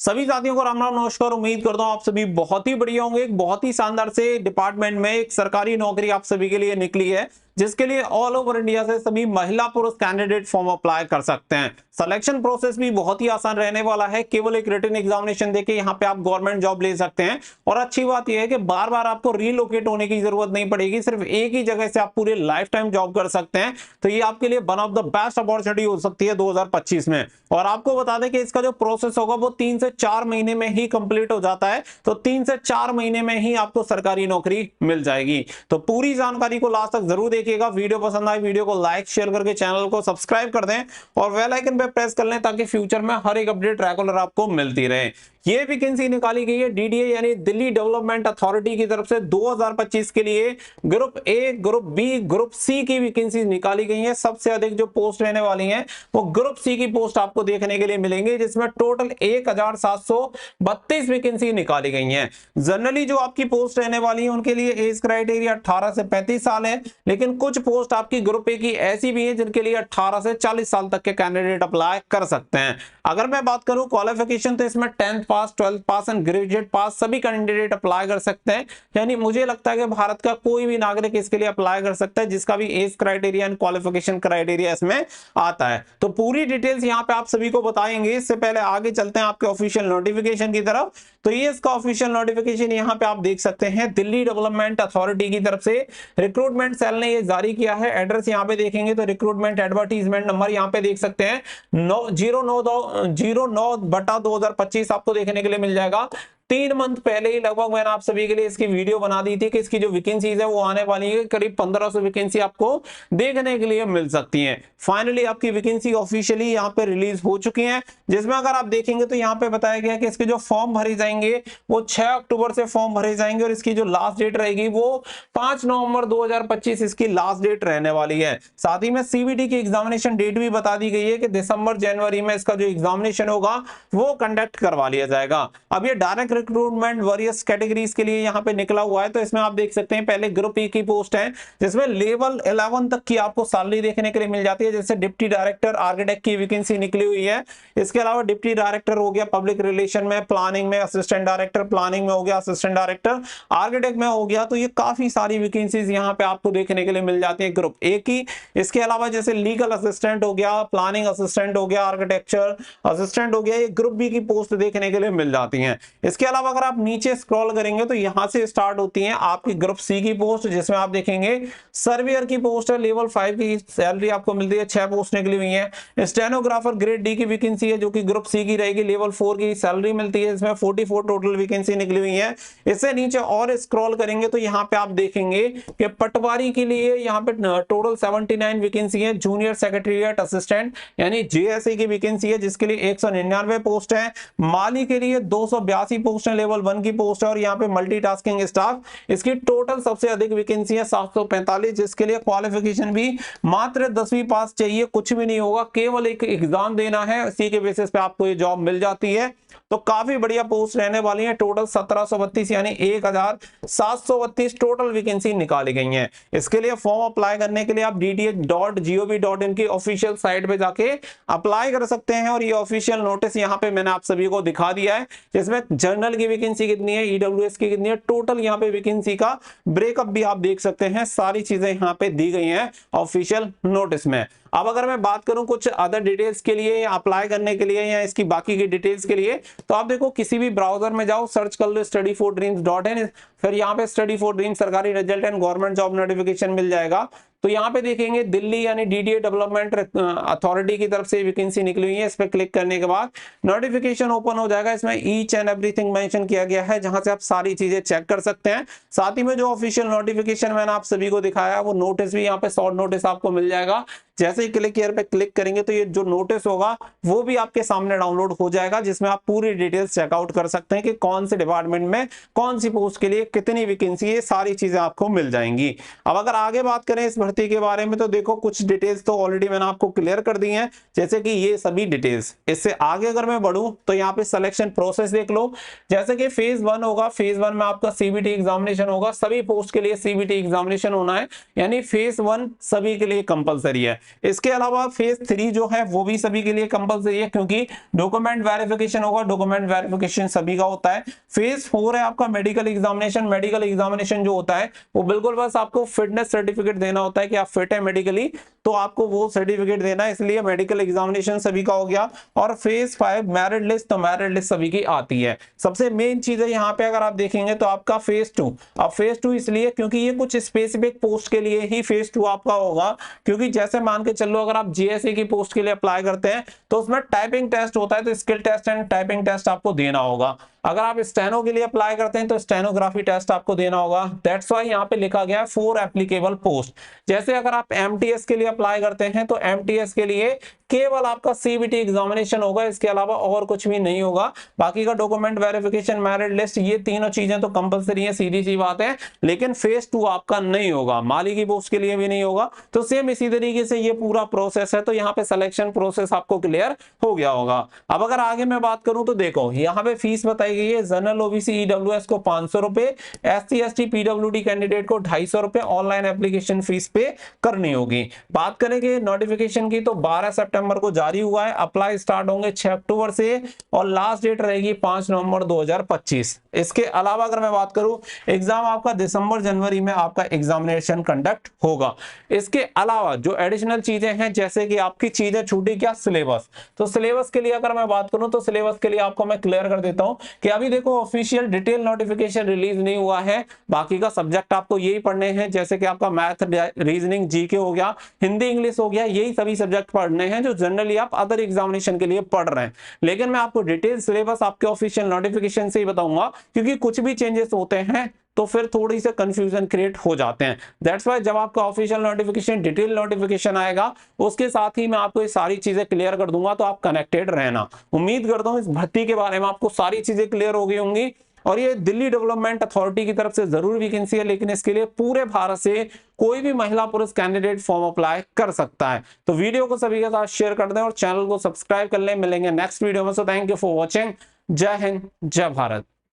सभी साथियों को राम राम नमस्कार। उम्मीद करता हूं आप सभी बहुत ही बढ़िया होंगे। एक बहुत ही शानदार से डिपार्टमेंट में एक सरकारी नौकरी आप सभी के लिए निकली है, जिसके लिए ऑल ओवर इंडिया से सभी महिला पुरुष कैंडिडेट फॉर्म अप्लाई कर सकते हैं। सिलेक्शन प्रोसेस भी बहुत ही आसान रहने वाला है। केवल एक रिटन एग्जामिनेशन देके यहाँ पे आप गवर्नमेंट जॉब ले सकते हैं। और अच्छी बात यह है कि बार बार आपको रीलोकेट होने की जरूरत नहीं पड़ेगी। सिर्फ एक ही जगह से आप पूरे लाइफ टाइम जॉब कर सकते हैं। तो ये आपके लिए one of the best opportunity हो सकती है 2025 में। और आपको बता दें कि इसका जो प्रोसेस होगा वो 3 से 4 महीने में ही कंप्लीट हो जाता है। तो 3 से 4 महीने में ही आपको सरकारी नौकरी मिल जाएगी। तो पूरी जानकारी को लास्ट तक जरूर देखिएगा। वीडियो पसंद आए वीडियो को लाइक शेयर करके चैनल को सब्सक्राइब कर दें और बेल आइकन पे प्रेस कर लें, ताकि फ्यूचर में हर एक अपडेट रेगुलर आपको मिलती रहे। ये वैकेंसी निकाली गई है डीडीए यानी दिल्ली डेवलपमेंट अथॉरिटी की तरफ से 2025 के लिए group A, group B, group C की वैकेंसी निकाली गई है। सबसे अधिक जो पोस्ट रहने वाली हैं वो ग्रुप सी की पोस्ट आपको देखने के लिए मिलेंगे, जिसमें टोटल 1732 वैकेंसी निकाली गई हैं। जनरली जो आपकी पोस्ट रहने वाली है उनके लिए एज क्राइटेरिया 18 से 35 साल है, लेकिन कुछ पोस्ट आपकी ग्रुप ए की ऐसी भी है जिनके लिए 18 से 40 साल तक के कैंडिडेट अप्लाई कर सकते हैं। अगर मैं बात करूं क्वालिफिकेशन, तो इसमें 10th pass, 12th pass and graduate पास सभी कैंडिडेट अप्लाई कर सकते हैं। यानी मुझे लगता है कि भारत का कोई भी नागरिक इसके लिए अप्लाई कर सकता है जिसका भी age criteria and qualification criteria इसमें आता है। तो पूरी डिटेल्स यहां पे आप सभी को बताएंगे। इससे पहले आगे चलते हैं आपके ऑफिशियल नोटिफिकेशन की तरफ। तो ये इसका ऑफिशियल नोटिफिकेशन यहां पे आप देख सकते हैं, दिल्ली डेवलपमेंट अथॉरिटी की तरफ से रिक्रूटमेंट सेल ने ये जारी किया है। एड्रेस यहां पे देखेंगे तो रिक्रूटमेंट एडवर्टीजमेंट नंबर यहां पे देख सकते हैं 09/2025 आपको देखने के लिए मिल जाएगा। 3 मंथ पहले ही लगभग मैंने आप सभी के लिए इसकी वीडियो बना दी थी कि इसकी जो वैकेंसीज है वो आने वाली है। करीब 1500 वैकेंसी आपको देखने के लिए मिल सकती हैं। फाइनली आपकी वैकेंसी ऑफिशियली यहाँ पे रिलीज हो चुकी है, जिसमें अगर आप देखेंगे तो यहाँ पे बताया गया कि इसके जो फॉर्म भरे जाएंगे वो 6 अक्टूबर से फॉर्म भरे जाएंगे और इसकी जो लास्ट डेट रहेगी वो 5 नवंबर 2025 इसकी लास्ट डेट रहने वाली है। साथ ही में सीबीटी की एग्जामिनेशन डेट भी बता दी गई है कि दिसंबर जनवरी में इसका जो एग्जामिनेशन होगा वो कंडक्ट करवा लिया जाएगा। अब ये डायरेक्ट रिक्रूटमेंट वेरियस कैटेगरीज के लिए यहाँ पे निकला हुआ है। तो इसमें आप देख सकते हैं पहले ग्रुप ए की पोस्ट है, जिसमें लेवल 11 तक की आपको सैलरी देखने के लिए मिल जाती है। जैसे डिप्टी डायरेक्टर आर्किटेक्ट की वैकेंसी निकली हुई है। इसके अलावा डिप्टी डायरेक्टर हो गया पब्लिक रिलेशन में, प्लानिंग में असिस्टेंट डायरेक्टर, प्लानिंग में हो गया असिस्टेंट डायरेक्टर, आर्किटेक्ट में हो गया। तो ये काफी सारी वैकेंसीज यहाँ पे आपको देखने के लिए मिल जाती है ग्रुप ए की। इसके अलावा जैसे लीगल असिस्टेंट हो गया, प्लानिंग असिस्टेंट हो गया, आर्किटेक्चर असिस्टेंट हो गया, ये ग्रुप बी की पोस्ट देखने के लिए मिल जाती है। इसके अलावा अगर आप नीचे स्क्रॉल करेंगे तो यहां से स्टार्ट होती है आपकी ग्रुप सी की पोस्ट, जिसमें आप देखेंगे सर्वेयर की पोस्ट है। लेवल 5 की सैलरी आपको मिलती है, 6 पोस्ट निकली हुई है। स्टेनोग्राफर ग्रेड डी की वैकेंसी है जो कि ग्रुप सी की रहेगी, लेवल 4 की सैलरी मिलती है। इसमें 44 टोटल वैकेंसी निकली हुई है। इससे नीचे और स्क्रॉल करेंगे तो यहाँ पे आप देखेंगे कि पटवारी के लिए यहाँ पे टोटल 79 वैकेंसी है। जूनियर सेक्रेटरीट असिस्टेंट यानी जेएसए की वैकेंसी है, जिसके लिए 199 पोस्ट है। माली के लिए 282 पोस्ट है, लेवल 1 की पोस्ट है। और यहाँ पे मल्टीटास्किंग स्टाफ, इसकी टोटल सबसे अधिक वैकेंसी है 745, जिसके लिए क्वालिफिकेशन भी मात्र 10वीं पास चाहिए, कुछ भी नहीं होगा, केवल एक एग्जाम देना है, इसी के बेसिस पे आपको ये जॉब मिल जाती है। तो काफी बढ़िया पोस्ट रहने वाली है। टोटल 1732 यानी 1732 टोटल वैकेंसी निकाली गई है। इसके लिए फॉर्म अप्लाई करने के लिए आप dta.gov.in की ऑफिशियल साइट पे जाके अप्लाई कर सकते हैं। और ये ऑफिशियल नोटिस यहाँ पे मैंने आप सभी को दिखा दिया है, जिसमें जनरल की वैकेंसी कितनी है, ईडब्ल्यूएस की कितनी है, टोटल यहाँ पे वैकेंसी का ब्रेकअप भी आप देख सकते हैं। सारी चीजें यहाँ पे दी गई हैं ऑफिशियल नोटिस में। अब अगर मैं बात करूं कुछ अदर डिटेल्स के लिए अप्लाई करने के लिए या इसकी बाकी की डिटेल्स के लिए, तो आप देखो किसी भी ब्राउजर में जाओ, सर्च कर लो studyfordreams.in, फिर यहाँ पे स्टडी फॉर ड्रीम्स सरकारी result and government job notification मिल जाएगा। तो यहाँ पे देखेंगे दिल्ली यानी डीडीए डेवलपमेंट अथॉरिटी की तरफ से वैकेंसी निकली हुई है। इस पे क्लिक करने के बाद नोटिफिकेशन ओपन हो जाएगा। इसमें ईच एंड एवरीथिंग मेंशन किया गया है, जहां से आप सारी चीजें चेक कर सकते हैं। साथ ही में जो ऑफिशियल नोटिफिकेशन मैंने आप सभी को दिखाया वो नोटिस भी यहाँ पे शॉर्ट नोटिस आपको मिल जाएगा। जैसे ही क्लिक हियर पे क्लिक करेंगे तो ये जो नोटिस होगा वो भी आपके सामने डाउनलोड हो जाएगा, जिसमें आप पूरी डिटेल्स चेकआउट कर सकते हैं कि कौन से डिपार्टमेंट में कौन सी पोस्ट के लिए कितनी वैकेंसी है, सारी चीजें आपको मिल जाएंगी। अब अगर आगे बात करें इस भर्ती के बारे में तो देखो कुछ डिटेल्स तो ऑलरेडी मैंने आपको क्लियर कर दी हैं, जैसे कि ये सभी डिटेल्स। इससे आगे अगर मैं बढ़ूं तो यहाँ पे सिलेक्शन प्रोसेस देख लो। जैसे कि फेज 1 होगा, फेज 1 में आपका सीबीटी एग्जामिनेशन होगा, सभी पोस्ट के लिए सीबीटी एग्जामिनेशन होना है, यानी फेज 1 सभी के लिए कंपलसरी है। इसके अलावा फेज 3 जो है वो भी सभी के लिए कंपलसरी है, क्योंकि डॉक्यूमेंट वेरिफिकेशन होगा, डॉक्यूमेंट वेरिफिकेशन सभी का होता है। फेज 4 है आपका मेडिकल एग्जामिनेशन। मेडिकल एग्जामिनेशन जो होता है वो बिल्कुल बस आपको फिटनेस सर्टिफिकेट देना होता है कि आप फिट है मेडिकली, तो आपको वो सर्टिफिकेट देना है, इसलिए मेडिकल एग्जामिनेशन सभी का हो गया। और फेज 5 मेरिट लिस्ट, तो मेरिट लिस्ट सभी की आती है। सबसे मेन चीज है यहाँ पे अगर आप देखेंगे तो आपका फेज 2, अब फेज 2 इसलिए क्योंकि ये कुछ स्पेसिफिक पोस्ट के लिए ही फेज 2 आपका होगा, क्योंकि जैसे मान के चलो अगर आप जीएसई की पोस्ट के लिए अप्लाई करते हैं तो उसमें टाइपिंग टेस्ट होता है, तो skill test and typing test आपको देना होगा। अगर आप स्टेनो के लिए अप्लाई करते हैं तो स्टेनोग्राफी टेस्ट आपको देना होगा। दैट्स व्हाई यहाँ पे लिखा गया है 4 एप्लीकेबल पोस्ट। जैसे अगर आप एमटीएस के लिए अप्लाई करते हैं तो एमटीएस के लिए केवल आपका सीबीटी एग्जामिनेशन होगा, इसके अलावा और कुछ भी नहीं होगा। बाकी का डॉक्यूमेंट वेरिफिकेशन, मेरिट लिस्ट, ये तीनों चीजें तो कंपलसरी है, सीधी सी बात है, लेकिन फेज 2 आपका नहीं होगा, माली की पोस्ट के लिए भी नहीं होगा। तो सेम इसी तरीके से ये पूरा प्रोसेस है। तो यहाँ पे सिलेक्शन प्रोसेस आपको क्लियर हो गया होगा। अब अगर आगे मैं बात करूं तो देखो यहाँ पे फीस बताई गई है। जनरल ओबीसी ईडब्ल्यूएस को 500 रुपए, एससी एसटी पीडब्ल्यूडी कैंडिडेट को 250 रुपए ऑनलाइन एप्लीकेशन फीस पे करनी होगी। बात करेंगे नोटिफिकेशन की तो 12 सितंबर को जारी हुआ है। अप्लाई स्टार्ट होंगे 6 अक्टूबर से और लास्ट डेट रहेगी 5 नवंबर 2025। इसके अलावा अगर मैं बात करूं एग्जाम आपका दिसंबर जनवरी में आपका एग्जामिनेशन कंडक्ट होगा। इसके अलावा जो एडिशनल चीजें हैं, जैसे कि आपकी चीजें छूटी क्या, सिलेबस। तो सिलेबस के लिए अगर मैं बात करूं तो सिलेबस के लिए आपको मैं क्लियर कर देता हूं कि अभी देखो ऑफिशियल डिटेल नोटिफिकेशन रिलीज नहीं हुआ है। बाकी का सब्जेक्ट आपको यही पढ़ने हैं, जैसे कि आपका मैथ, रीजनिंग, जीके हो गया, हिंदी इंग्लिश हो गया, यही सभी सब्जेक्ट पढ़ने हैं जो जनरली आप अदर एग्जामिनेशन के लिए पढ़ रहे हैं। लेकिन मैं आपको डिटेल सिलेबस आपके ऑफिशियल नोटिफिकेशन से ही बताऊंगा, क्योंकि कुछ भी चेंजेस होते हैं तो फिर थोड़ी सी कंफ्यूजन क्रिएट हो जाते हैं। दैट्स व्हाई जब आपका ऑफिशियल नोटिफिकेशन, डिटेल नोटिफिकेशन आएगा उसके साथ ही मैं आपको ये सारी चीजें क्लियर कर दूंगा, तो आप कनेक्टेड रहना। उम्मीद करता हूं इस भर्ती के बारे में आपको सारी चीजें क्लियर हो गई होंगी। और ये दिल्ली डेवलपमेंट अथॉरिटी की तरफ से जरूर वैकेंसी है, लेकिन इसके लिए पूरे भारत से कोई भी महिला पुरुष कैंडिडेट फॉर्म अप्लाई कर सकता है। तो वीडियो को सभी के साथ शेयर कर दें और चैनल को सब्सक्राइब कर लें। मिलेंगे नेक्स्ट वीडियो में। So thank you for watching. जय हिंद, जय भारत।